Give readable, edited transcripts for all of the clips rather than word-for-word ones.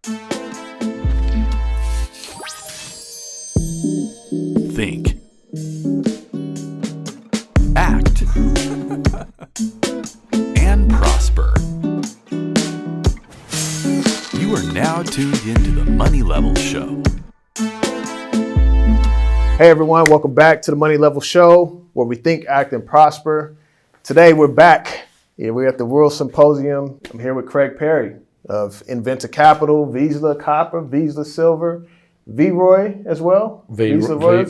Think. Act. And prosper. You are now tuned into the Money Level Show. Hey everyone, welcome back to the Money Level Show, where we think, act, and prosper. Today we're back. We're at the World Symposium. I'm here with Craig Parry of Inventor Capital, Vizsla Copper, Visela Silver, V-Roy as well. V-Roy,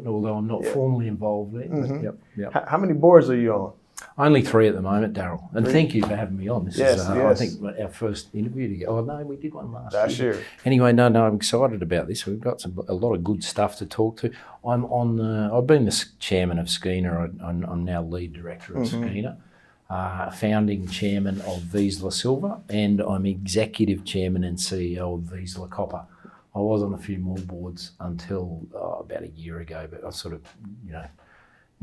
although I'm not formally involved there. Mm-hmm. Yep. How many boards are you on? Only 3 at the moment, Daryl. And thank you for having me on. This is, yes. I think, our first interview together. Oh, no, we did one last year. Anyway, no, I'm excited about this. We've got a lot of good stuff to talk to. I've been the chairman of Skeena. I'm now lead director of Skeena, founding chairman of Visela Silver, and I'm executive chairman and CEO of Vizsla Copper. I was on a few more boards until about a year ago, but I sort of,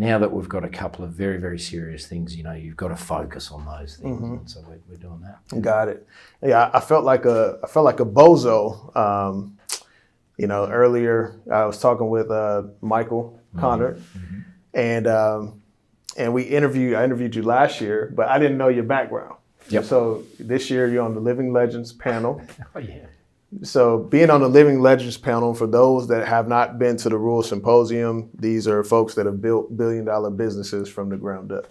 now that we've got a couple of very, very serious things, you've got to focus on those things. And so we're doing that. Got it. Yeah, I felt like a bozo. Earlier I was talking with Michael Connor, and I interviewed you last year, but I didn't know your background. Yep. So this year you're on the Living Legends panel. Oh yeah. So being on the Living Legends panel, for those that have not been to the World Symposium, these are folks that have built billion-dollar businesses from the ground up.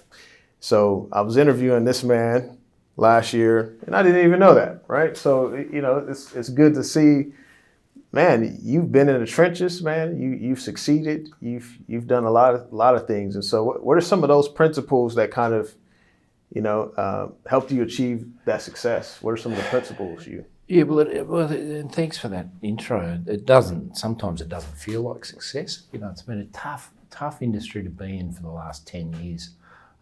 So I was interviewing this man last year, and I didn't even know that, right? So, it's good to see, man, you've been in the trenches, man. You've succeeded. You've done a lot of things. And so what are some of those principles that kind of, helped you achieve that success? What are some of the principles you... Yeah, and thanks for that intro. Sometimes it doesn't feel like success. It's been a tough industry to be in for the last 10 years.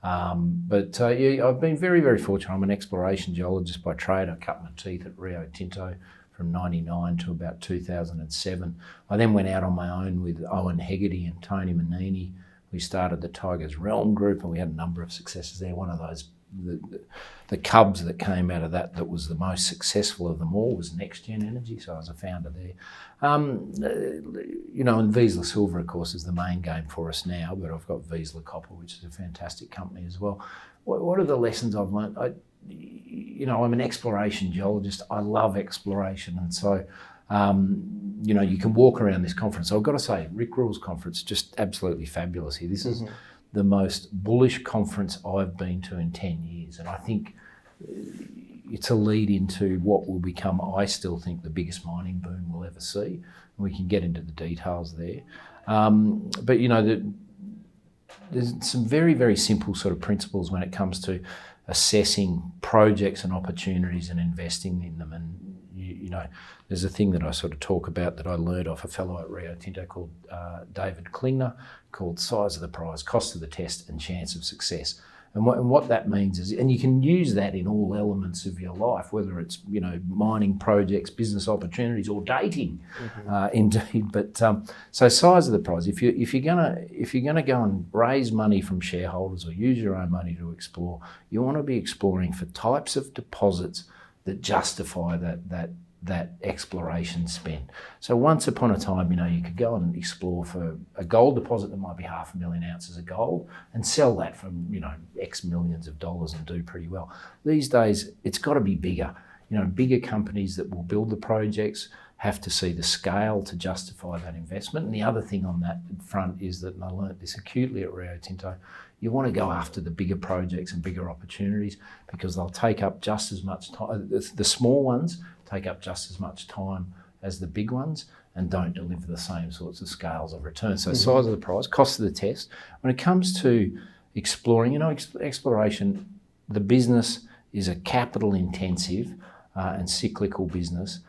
But I've been very, very fortunate. I'm an exploration geologist by trade. I cut my teeth at Rio Tinto from 99 to about 2007. I then went out on my own with Owen Hegarty and Tony Manini. We started the Tigers Realm Group, and we had a number of successes there. One of those, the cubs that came out of that was the most successful of them all, was NexGen Energy, so I was a founder there. And Visela Silver, of course, is the main game for us now, but I've got Vizsla Copper, which is a fantastic company as well. What are the lessons I've learned? I'm an exploration geologist. I love exploration, and so you can walk around this conference. So I've got to say, Rick Rule's conference, just absolutely fabulous here. This is the most bullish conference I've been to in 10 years. And I think it's a lead into what will become, I still think, the biggest mining boom we'll ever see. And we can get into the details there. But there's some very, very simple sort of principles when it comes to assessing projects and opportunities and investing in them. And there's a thing that I sort of talk about that I learned off a fellow at Rio Tinto called David Klingner, called size of the prize, cost of the test, and chance of success. And what that means is, and you can use that in all elements of your life, whether it's mining projects, business opportunities, or dating, indeed. But so size of the prize. If you're gonna go and raise money from shareholders or use your own money to explore, you want to be exploring for types of deposits that justify that exploration spend. So once upon a time, you could go and explore for a gold deposit that might be 500,000 ounces of gold and sell that for, X millions of dollars and do pretty well. These days, it's got to be bigger. Bigger companies that will build the projects have to see the scale to justify that investment. And the other thing on that front is that, and I learned this acutely at Rio Tinto, you want to go after the bigger projects and bigger opportunities because they'll take up just as much time. The small ones take up just as much time as the big ones and don't deliver the same sorts of scales of return. So size of the prize, cost of the test. When it comes to exploring, exploration, the business is a capital intensive and cyclical business.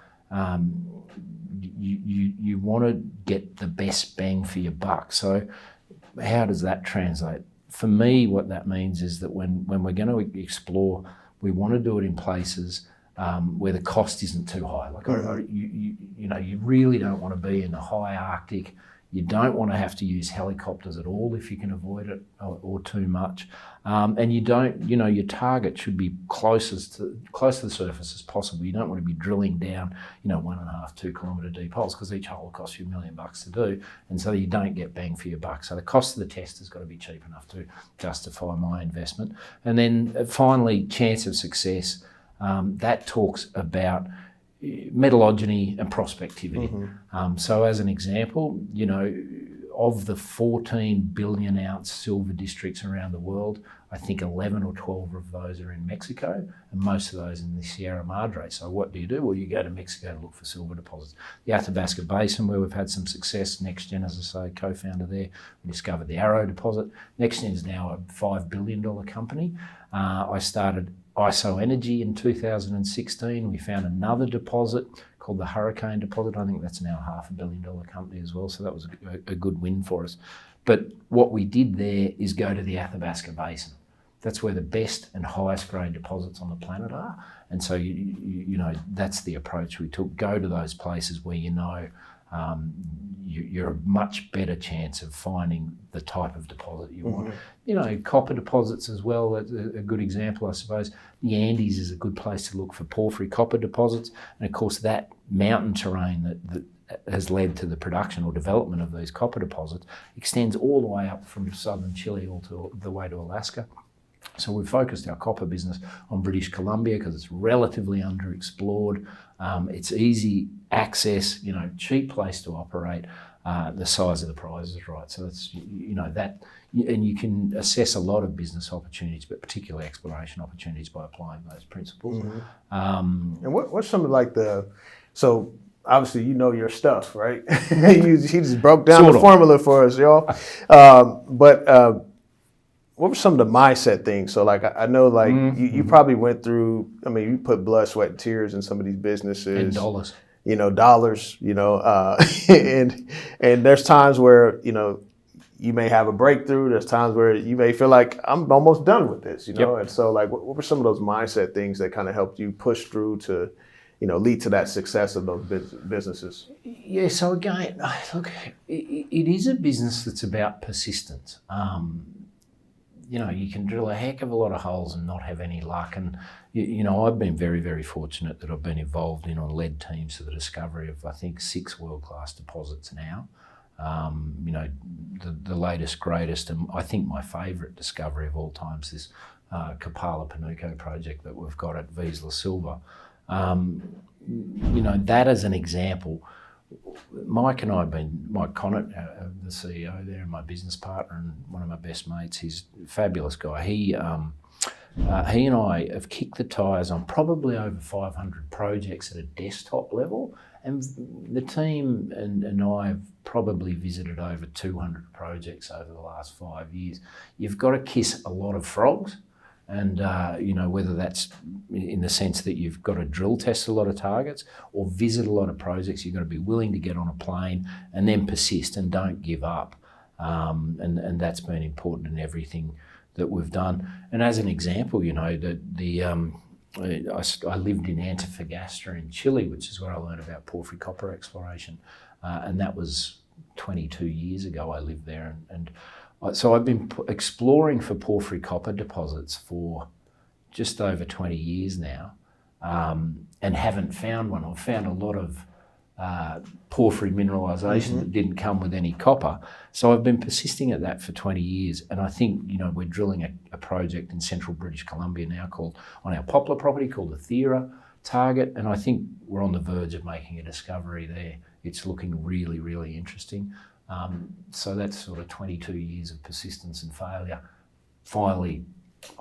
You want to get the best bang for your buck. So how does that translate? For me, what that means is that when we're going to explore, we want to do it in places where the cost isn't too high. Like you really don't want to be in the high Arctic You don't want to have to use helicopters at all if you can avoid it, or too much. And you don't, your target should be close to the surface as possible. You don't want to be drilling down, 1.5, 2 kilometre deep holes, because each hole will cost you $1 million to do. And so you don't get bang for your buck. So the cost of the test has got to be cheap enough to justify my investment. And then finally, chance of success. That talks about metallurgy and prospectivity. So as an example, of the 14 billion ounce silver districts around the world, I think 11 or 12 of those are in Mexico, and most of those in the Sierra Madre. So what do? Well, you go to Mexico to look for silver deposits. The Athabasca Basin, where we've had some success, NexGen, as I say, co-founder there, we discovered the Arrow deposit. NexGen is now a $5 billion company. I started ISO Energy in 2016. We found another deposit called the Hurricane deposit. I think that's now a $500 million company as well. So that was a good win for us. But what we did there is go to the Athabasca Basin. That's where the best and highest grade deposits on the planet are. And so, that's the approach we took. Go to those places where you're a much better chance of finding the type of deposit you want. Copper deposits as well, that's a good example, I suppose. The Andes is a good place to look for porphyry copper deposits. And of course, that mountain terrain that has led to the production or development of these copper deposits extends all the way up from southern Chile all the way to Alaska. So we've focused our copper business on British Columbia because it's relatively underexplored. It's easy access, cheap place to operate. The size of the prize is right. So it's, that, and you can assess a lot of business opportunities, but particularly exploration opportunities by applying those principles. And what's some of so obviously your stuff, right? He just broke down the formula for us, y'all. But what were some of the mindset things? So I know you probably went through, you put blood, sweat, and tears in some of these businesses. And dollars. Dollars, and there's times where, you may have a breakthrough. There's times where you may feel like I'm almost done with this, Yep. And so what were some of those mindset things that kind of helped you push through to, lead to that success of those businesses? Yeah, so again, look, it is a business that's about persistence. You can drill a heck of a lot of holes and not have any luck. And, I've been very, very fortunate that I've been involved in or led teams to the discovery of, I think, 6 world-class deposits now. The latest, greatest, and I think my favourite discovery of all time is this Kapala Panuco project that we've got at Visela Silver. That as an example, Mike Connett, the CEO there, and my business partner and one of my best mates, he's a fabulous guy. He and I have kicked the tyres on probably over 500 projects at a desktop level, and the team and I have probably visited over 200 projects over the last 5 years. You've got to kiss a lot of frogs. And, whether that's in the sense that you've got to drill test a lot of targets or visit a lot of projects, you've got to be willing to get on a plane and then persist and don't give up. And that's been important in everything that we've done. And as an example, I lived in Antofagasta in Chile, which is where I learned about porphyry copper exploration. And that was 22 years ago I lived there. So I've been exploring for porphyry copper deposits for just over 20 years now, and haven't found one. I've found a lot of porphyry mineralisation that didn't come with any copper. So I've been persisting at that for 20 years. And I think, we're drilling a project in central British Columbia now on our Poplar property called the Thera Target. And I think we're on the verge of making a discovery there. It's looking really, really interesting. So that's sort of 22 years of persistence and failure. Finally,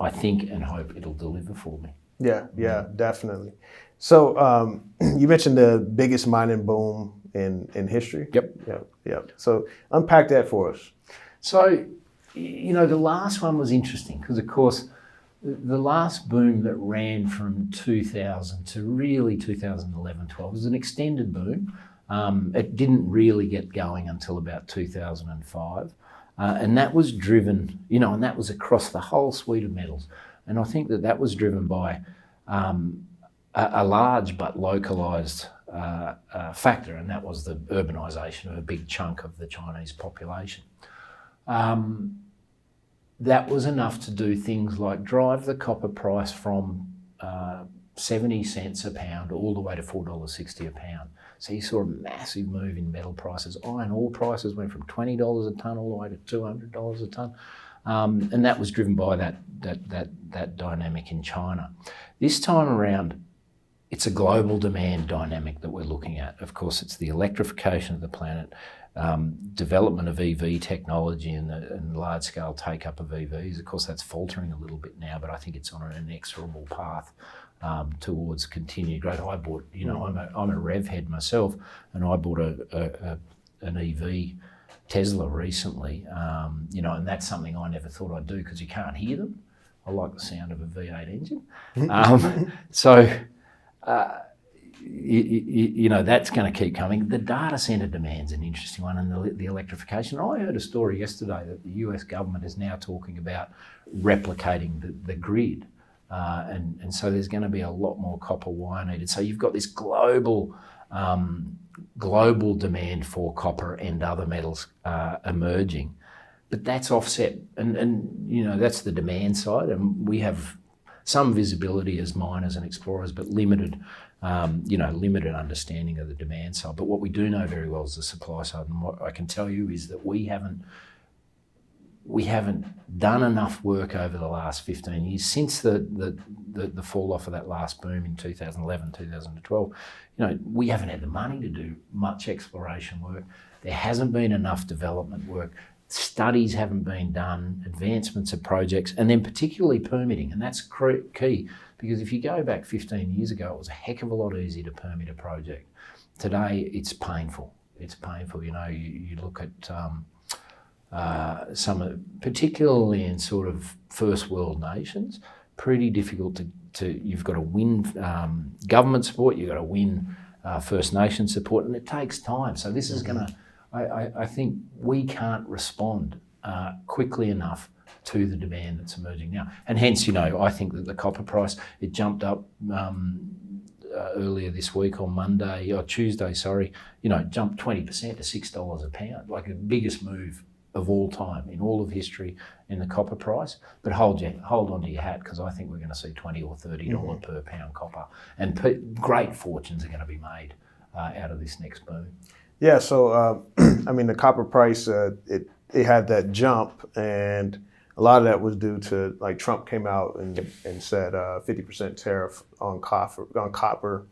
I think and hope it'll deliver for me. Yeah, definitely. So you mentioned the biggest mining boom in history. Yep. So unpack that for us. So, the last one was interesting because, of course, the last boom that ran from 2000 to really 2011, 12 was an extended boom. It didn't really get going until about 2005. And that was driven, and that was across the whole suite of metals. And I think that was driven by a large but localised factor, and that was the urbanisation of a big chunk of the Chinese population. That was enough to do things like drive the copper price from 70 cents a pound all the way to $4.60 a pound. So you saw a massive move in metal prices. Iron ore prices went from $20 a tonne all the way to $200 a tonne. And that was driven by that dynamic in China. This time around, it's a global demand dynamic that we're looking at. Of course, it's the electrification of the planet, development of EV technology and large-scale take-up of EVs. Of course, that's faltering a little bit now, but I think it's on an inexorable path towards continued growth. I bought, I'm a rev head myself, and I bought an EV Tesla recently, and that's something I never thought I'd do because you can't hear them. I like the sound of a V8 engine. That's going to keep coming. The data centre demand's an interesting one, and the electrification. I heard a story yesterday that the US government is now talking about replicating the grid. And so there's going to be a lot more copper wire needed. So you've got this global demand for copper and other metals emerging, but that's offset, and that's the demand side, and we have some visibility as miners and explorers, but limited understanding of the demand side. But what we do know very well is the supply side, and what I can tell you is that we haven't done enough work over the last 15 years since the fall off of that last boom in 2011, 2012. We haven't had the money to do much exploration work. There hasn't been enough development work. Studies haven't been done, advancements of projects, and then particularly permitting. And that's key, because if you go back 15 years ago, it was a heck of a lot easier to permit a project. Today, it's painful. It's painful. You look at particularly in sort of first world nations, pretty difficult to you've got to win government support, you've got to win First Nation support, and it takes time. So this is going to, I think we can't respond quickly enough to the demand that's emerging now. And hence, I think that the copper price, it jumped up earlier this week on Tuesday, jumped 20% to $6 a pound, like the biggest move of all time in all of history in the copper price. But hold on to your hat, because I think we're going to see $20 or $30 per pound copper, and great fortunes are going to be made out of this next boom. Yeah, so the copper price, it had that jump, and a lot of that was due to, like, Trump came out and said 50% tariff on copper.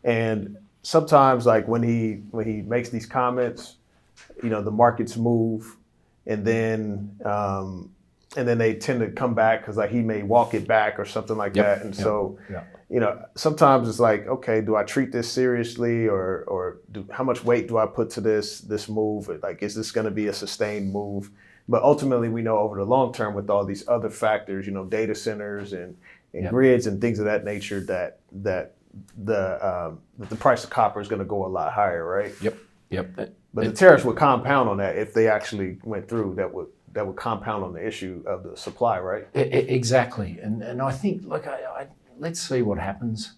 And sometimes, like, when he makes these comments, the markets move, and then they tend to come back because, like, he may walk it back or something like that. And so, sometimes it's like, okay, do I treat this seriously, or how much weight do I put to this move? Like, is this going to be a sustained move? But ultimately, we know over the long term, with all these other factors, data centers and grids and things of that nature, that the price of copper is going to go a lot higher, right? Yep. But the tariffs would compound on that if they actually went through. That would compound on the issue of the supply, right? Exactly. And I think, look, let's see what happens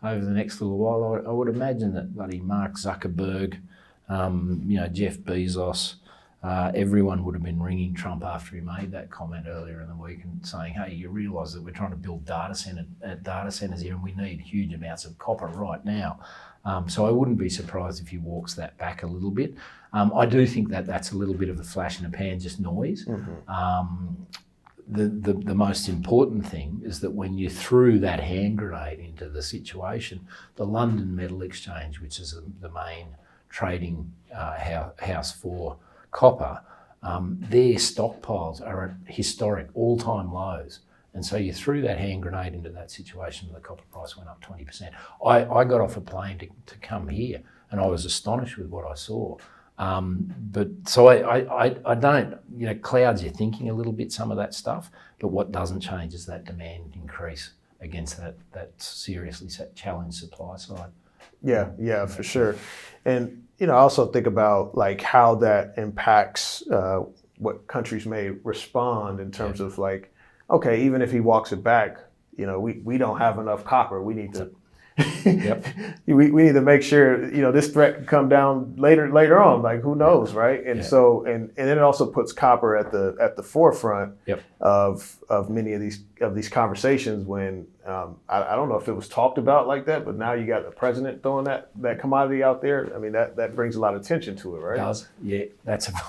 over the next little while. I would imagine that bloody Mark Zuckerberg, Jeff Bezos, everyone would have been ringing Trump after he made that comment earlier in the week and saying, hey, you realise that we're trying to build data centres here, and we need huge amounts of copper right now. So I wouldn't be surprised if he walks that back a little bit. I do think that that's a little bit of a flash in the pan, just noise. The most important thing is that when you threw that hand grenade into the situation, the London Metal Exchange, which is the main trading house for copper, their stockpiles are at historic all-time lows. And so you threw that hand grenade into that situation, and the copper price went up 20%. I got off a plane to come here, and I was astonished with what I saw. But so I don't, clouds your thinking a little bit, some of that stuff, but what doesn't change is that demand increase against that seriously challenged supply side. Yeah, for sure. And, I also think about, like, how that impacts what countries may respond in terms of, like, okay, even if he walks it back, we don't have enough copper. We need to Yep. we need to make sure, this threat can come down later on. Like, who knows, right? And so, and then it also puts copper at the forefront of many of these conversations when I don't know if it was talked about like that, but now you got the president throwing that commodity out there. I mean, that brings a lot of attention to it, right? It does. Yeah,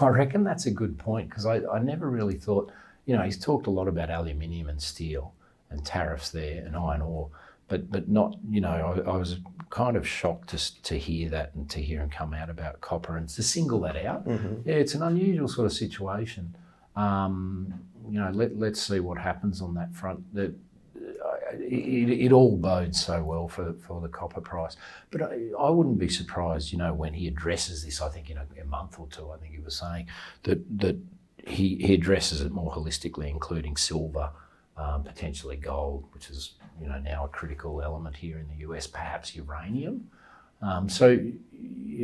I reckon that's a good point, because I never really thought, he's talked a lot about aluminium and steel and tariffs there and iron ore, but not, I was kind of shocked to hear that and to hear him come out about copper and to single that out. Yeah, it's an unusual sort of situation. Let's see what happens on that front. It all bodes so well for the copper price. But I wouldn't be surprised, when he addresses this, I think in a month or two, I think he was saying that he addresses it more holistically, including silver, potentially gold, which is now a critical element here in the US, perhaps uranium. So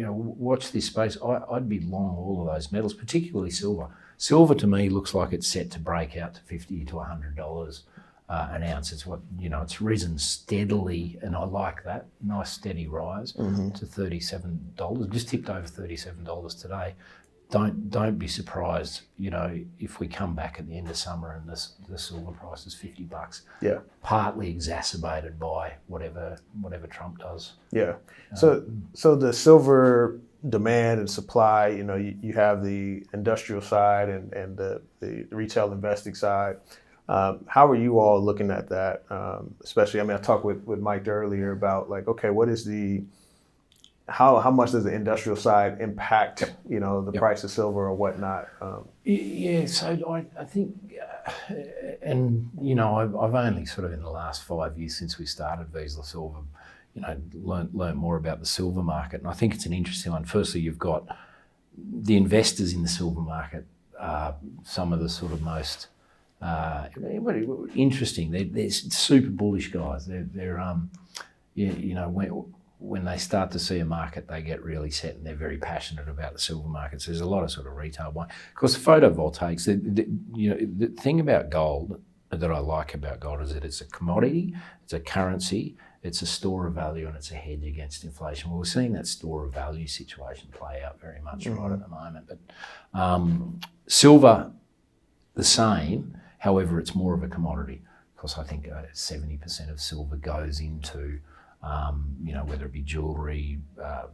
watch this space. I'd be long all of those metals, particularly silver. Silver to me looks like it's set to break out to $50 to $100 an ounce. It's it's risen steadily, and I like that. Nice steady rise to $37. Just tipped over $37 today. Don't be surprised, if we come back at the end of summer and the silver price is $50. Yeah. Partly exacerbated by whatever Trump does. Yeah. So the silver demand and supply, you have the industrial side and the retail investing side. How are you all looking at that? Especially, I talked with Mike earlier about like, okay, what is how much does the industrial side impact, the price of silver or whatnot? So I think, and I've only sort of in the last 5 years since we started Vizsla Silver, learned more about the silver market, and I think it's an interesting one. Firstly, you've got the investors in the silver market, some of the sort of most interesting. They're super bullish guys. They're when they start to see a market, they get really set and they're very passionate about the silver markets. There's a lot of sort of retail buying. Of course, photovoltaics, the thing about gold that I like about gold is that it's a commodity, it's a currency, it's a store of value, and it's a hedge against inflation. Well, we're seeing that store of value situation play out very much right at the moment. But silver, the same, however, it's more of a commodity. Because I think 70% of silver goes into whether it be jewellery,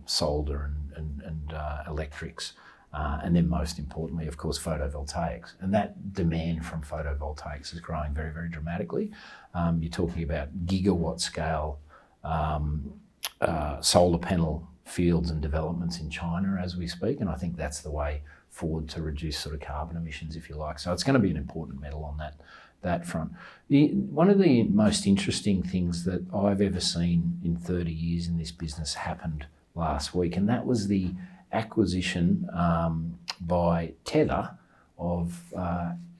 solder and electrics, and then most importantly, of course, photovoltaics. And that demand from photovoltaics is growing very, very dramatically. You're talking about gigawatt scale solar panel fields and developments in China as we speak, and I think that's the way forward to reduce sort of carbon emissions, if you like. So it's going to be an important metal on that front. One of the most interesting things that I've ever seen in 30 years in this business happened last week, and that was the acquisition by Tether of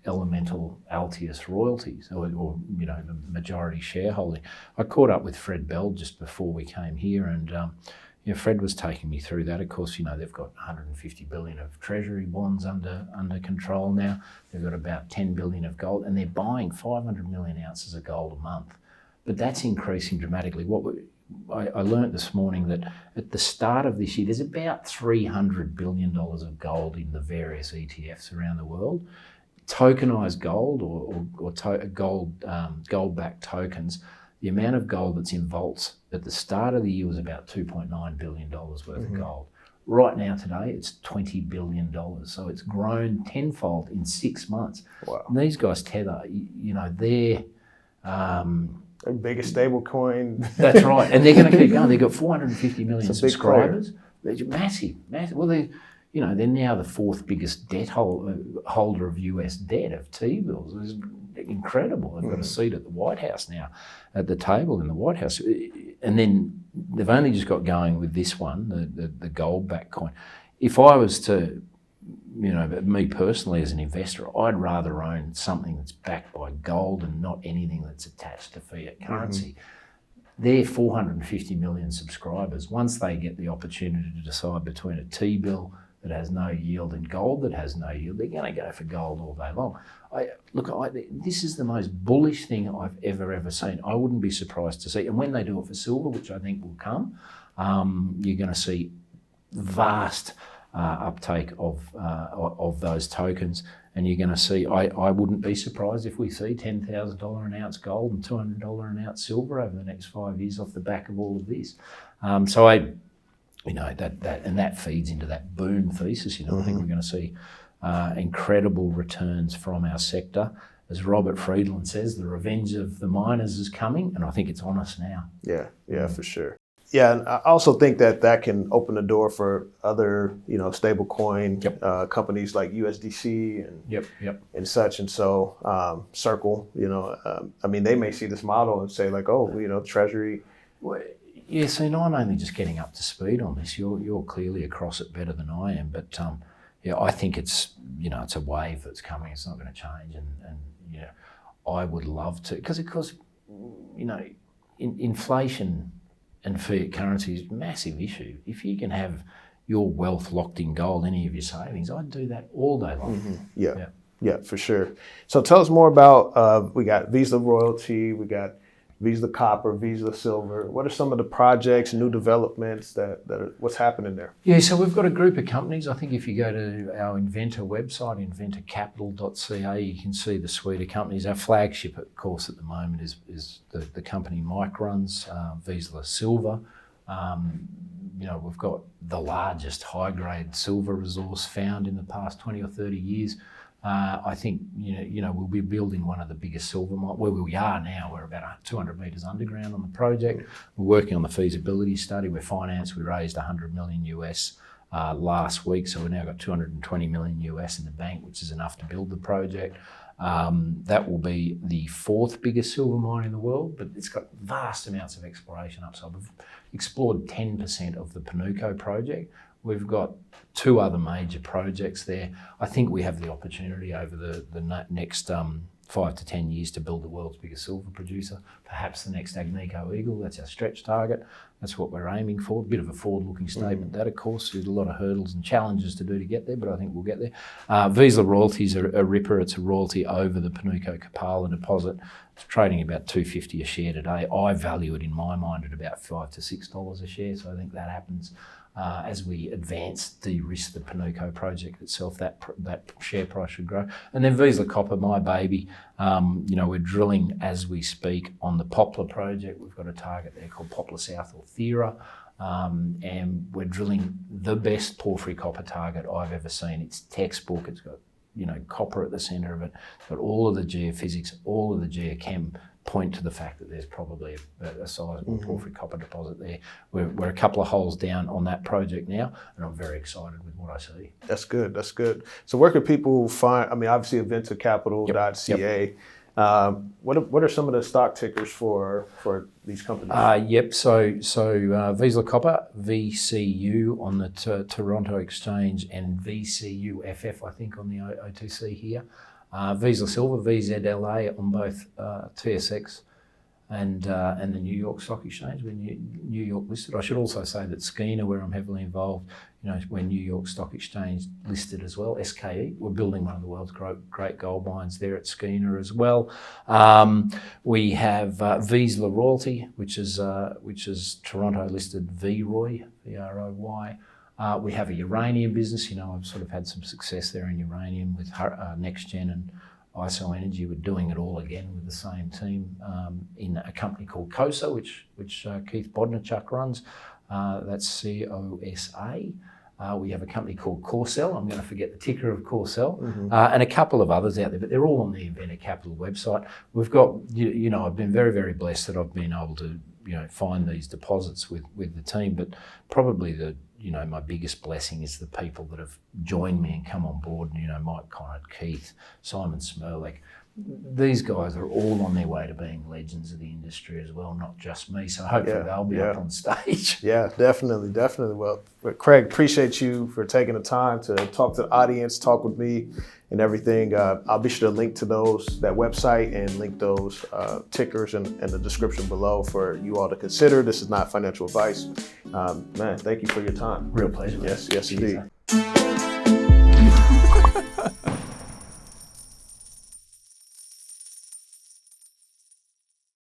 Elemental Altius royalties, or the majority shareholding. I caught up with Fred Bell just before we came here, and Fred was taking me through that. Of course, they've got 150 billion of treasury bonds under control now. They've got about 10 billion of gold, and they're buying 500 million ounces of gold a month. But that's increasing dramatically. I learnt this morning that at the start of this year, there's about $300 billion of gold in the various ETFs around the world. Tokenized gold or gold-backed tokens, the amount of gold that's in vaults at the start of the year was about $2.9 billion worth of gold. Right now, today, it's $20 billion. So it's grown tenfold in 6 months. Wow. And these guys, Tether, they're... biggest stable coin. That's right. And they're going to keep going. They've got 450 million subscribers. They're massive. Well, they're now the fourth biggest debt holder of US debt, of T-bills. It's incredible. They've got a seat at the White House now, at the table in the White House. And then they've only just got going with this one, the gold-backed coin. If I was to, me personally as an investor, I'd rather own something that's backed by gold and not anything that's attached to fiat currency. They're 450 million subscribers. Once they get the opportunity to decide between a T-bill, that has no yield and gold that has no yield, they're going to go for gold all day long. This is the most bullish thing I've ever seen. I wouldn't be surprised to see, and when they do it for silver, which I think will come, you're going to see vast uptake of those tokens, and you're going to see. I wouldn't be surprised if we see $10,000 an ounce gold and $200 an ounce silver over the next 5 years off the back of all of this. That feeds into that boom thesis. I think we're going to see incredible returns from our sector. As Robert Friedland says, the revenge of the miners is coming, and I think it's on us now. Yeah, for sure. Yeah, and I also think that can open the door for other, stable coin companies like USDC and such. And so Circle, they may see this model and say like, oh, Treasury. Well, yeah, see, I'm only just getting up to speed on this. You're clearly across it better than I am, but I think it's it's a wave that's coming. It's not going to change, and I would love to, because inflation and fiat currency is a massive issue. If you can have your wealth locked in gold, any of your savings, I'd do that all day long. Yeah, for sure. So tell us more about, we got Vizsla Royalty, we got Vizsla Copper, Visela Silver. What are some of the projects, new developments that are, what's happening there? Yeah, so we've got a group of companies. I think if you go to our Inventor website, inventorcapital.ca, you can see the suite of companies. Our flagship, of course, at the moment is the company Mike runs, Visela Silver. We've got the largest high-grade silver resource found in the past 20 or 30 years. I think we'll be building one of the biggest silver mines. Where we are now, we're about 200 metres underground on the project. We're working on the feasibility study. We're financed. We raised $100 million US last week, so we've now got $220 million US in the bank, which is enough to build the project. That will be the fourth biggest silver mine in the world, but it's got vast amounts of exploration upside. We've explored 10% of the Panuco project. We've got two other major projects there. I think we have the opportunity over the next 5 to 10 years to build the world's biggest silver producer, perhaps the next Agnico Eagle. That's our stretch target. That's what we're aiming for. A bit of a forward-looking statement. That, of course, there's a lot of hurdles and challenges to do to get there, but I think we'll get there. Vizsla Royalties are a ripper. It's a royalty over the Panuco Kapala deposit. It's trading about $2.50 a share today. I value it in my mind at about $5 to $6 a share, so I think that happens. As we advance, de-risk the Panuco project itself, that share price should grow. And then Vizsla Copper, my baby, we're drilling as we speak on the Poplar project. We've got a target there called Poplar South or Thera, and we're drilling the best porphyry copper target I've ever seen. It's textbook. It's got copper at the centre of it. It's got all of the geophysics, all of the geochem point to the fact that there's probably a sizable porphyry copper deposit there. We're a couple of holes down on that project now, and I'm very excited with what I see. That's good. So where can people find, obviously inventorcapital.ca. What are some of the stock tickers for these companies? So Vizsla Copper, VCU on the Toronto Exchange, and VCUFF, I think, on the OTC here. Vizsla Silver, VZLA on both TSX and the New York Stock Exchange. We're New York listed. I should also say that Skeena, where I'm heavily involved, we're New York Stock Exchange listed as well. SKE, we're building one of the world's great gold mines there at Skeena as well. We have Vizsla Royalty, which is Toronto listed VROY, VROY. We have a uranium business. I've sort of had some success there in uranium with NexGen and ISO Energy. We're doing it all again with the same team in a company called COSA, which Keith Bodnarchuk runs. That's COSA. We have a company called Corcel. I'm going to forget the ticker of Corcel, and a couple of others out there, but they're all on the Inventor Capital website. We've got, I've been very, very blessed that I've been able to, find these deposits with the team, but probably my biggest blessing is the people that have joined me and come on board, Mike Connett, Keith, Simon Smirlik. These guys are all on their way to being legends of the industry as well, not just me. So hopefully they'll be up on stage. Yeah, definitely. Well, Craig, appreciate you for taking the time to talk to the audience, talk with me and everything. I'll be sure to link to that website and link those tickers in the description below for you all to consider. This is not financial advice. Man, thank you for your time. Real pleasure. Yes, indeed.